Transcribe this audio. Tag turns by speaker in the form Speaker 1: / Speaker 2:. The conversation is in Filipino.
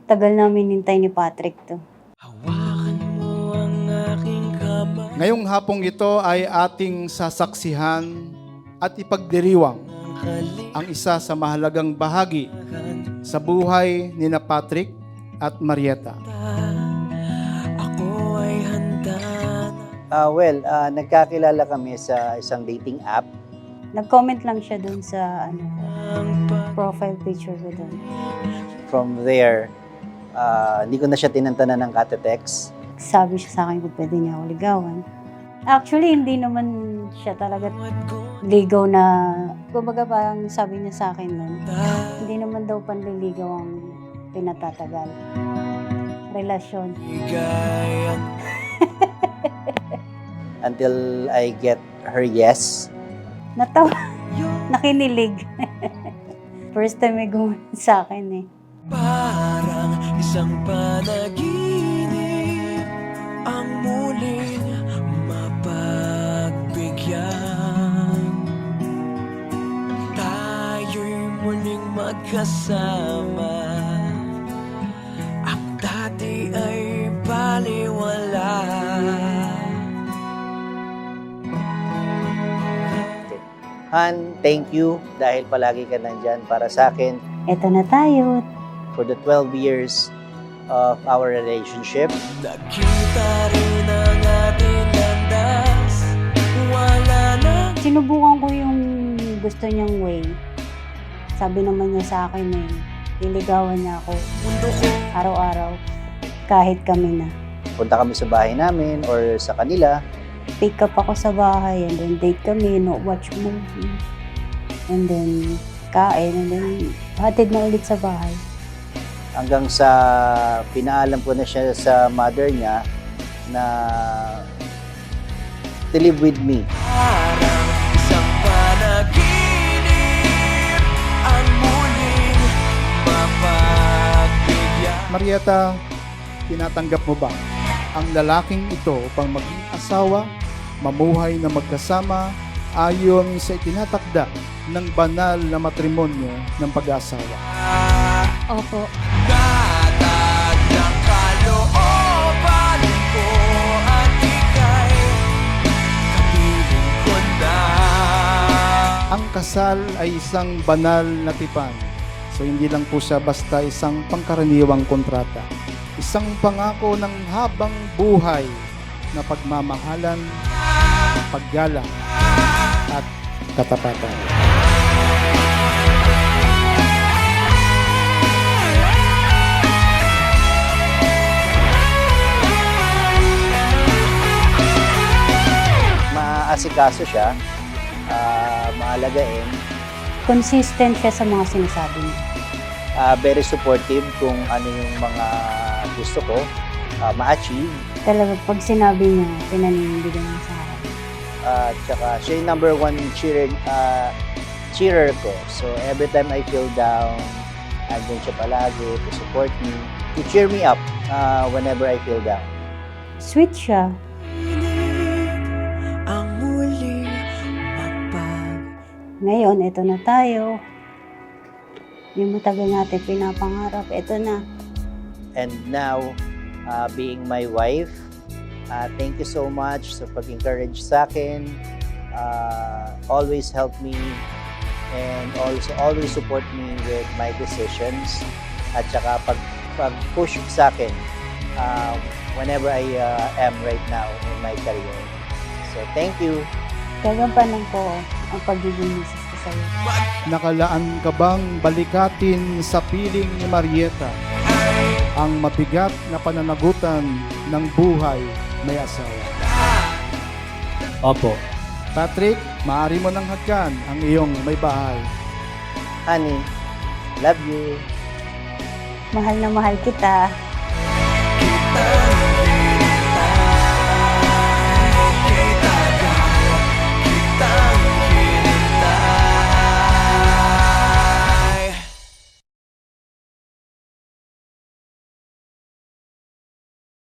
Speaker 1: Tagal namin hintay ni Patrick 'to.
Speaker 2: Hawakan mo ang aking kamay.
Speaker 3: Ngayong hapong ito ay ating sasaksihan at ipagdiriwang ang isa sa mahalagang bahagi sa buhay ni na Patrick at Marieta.
Speaker 2: Ako ay handa
Speaker 4: Nagkakilala kami sa isang dating app.
Speaker 1: Nag-comment lang siya dun sa profile picture ko dun.
Speaker 4: From there, hindi ko na siya tinantanan ng kate-text.
Speaker 1: Sabi siya sa akin kung pwede niya ako ligawan. Actually, hindi naman siya talaga ligaw na, kumbaga parang sabi niya sa akin nun, hindi naman daw panliligaw ang pinatatagal. Relasyon.
Speaker 4: Until I get her yes.
Speaker 1: Natawa, nakinilig. First time may gumawa sa akin eh.
Speaker 2: Parang isang panaginip ang muling mapagbigyan. Tayo'y muling magkasama. Ang dati ay baliwala.
Speaker 4: Han, thank you dahil palagi ka nandyan para sa akin
Speaker 1: Eto na tayo.
Speaker 4: for the 12 years of our relationship.
Speaker 2: Nakita rin ang ating landas. Wala na.
Speaker 1: Sinubukan ko yung gusto niyang way. Sabi naman niya sa akin eh, liligawan niya ako
Speaker 2: Mundo ko
Speaker 1: araw-araw kahit kami na.
Speaker 4: Punta kami sa bahay namin or sa kanila.
Speaker 1: Pick up ako sa bahay and then date kami, no, watch movie. And then kain and then hatid na ulit sa bahay.
Speaker 4: Hanggang sa pinaalam ko na siya sa mother niya na to live with me.
Speaker 2: parang isang panaginip ang muling mapagbigyan.
Speaker 3: Marieta, tinatanggap mo ba ang lalaking ito upang maging asawa, mamuhay na magkasama ayon sa itinatakda ng banal na matrimonyo ng pag-aasawa?
Speaker 1: Opo.
Speaker 2: Datag ng kalooban ko at ika'y kapiling ko na.
Speaker 3: Ang kasal ay isang banal na tipan. So hindi lang po siya basta isang pangkaraniwang kontrata. Isang pangako ng habang buhay na pagmamahalan, paggalang at katapatan.
Speaker 4: Maasikaso siya, maalagain,
Speaker 1: Consistent siya sa mga sinasabi niya.
Speaker 4: very supportive kung ano yung mga gusto ko ma-achieve.
Speaker 1: Talaga pag sinabi niya, pinaninindigan niya sa akin.
Speaker 4: Tsaka siya yung number one cheerer ko. So every time I feel down, andun siya palagi to support me, to cheer me up whenever I feel down.
Speaker 1: Sweet siya.
Speaker 2: Ang muling mapag
Speaker 1: Ngayon, eto na tayo. Yung matagal natin pinapangarap, eto na.
Speaker 4: And now, being my wife, thank you so much sa pag-encourage sa akin. Always help me and also always support me with my decisions. At saka pag-push sa akin whenever I am right now in my career. So thank you.
Speaker 1: Gagampanan ko ang pagiging misis ko sa'yo.
Speaker 3: Nakalaan ka bang balikatin sa piling ni Marieta ang mabigat na pananagutan ng buhay may asawa?
Speaker 5: Opo.
Speaker 3: Patrick, maaari mo nang hagkan ang iyong may bahay.
Speaker 4: Honey, love you.
Speaker 1: Mahal na mahal kita.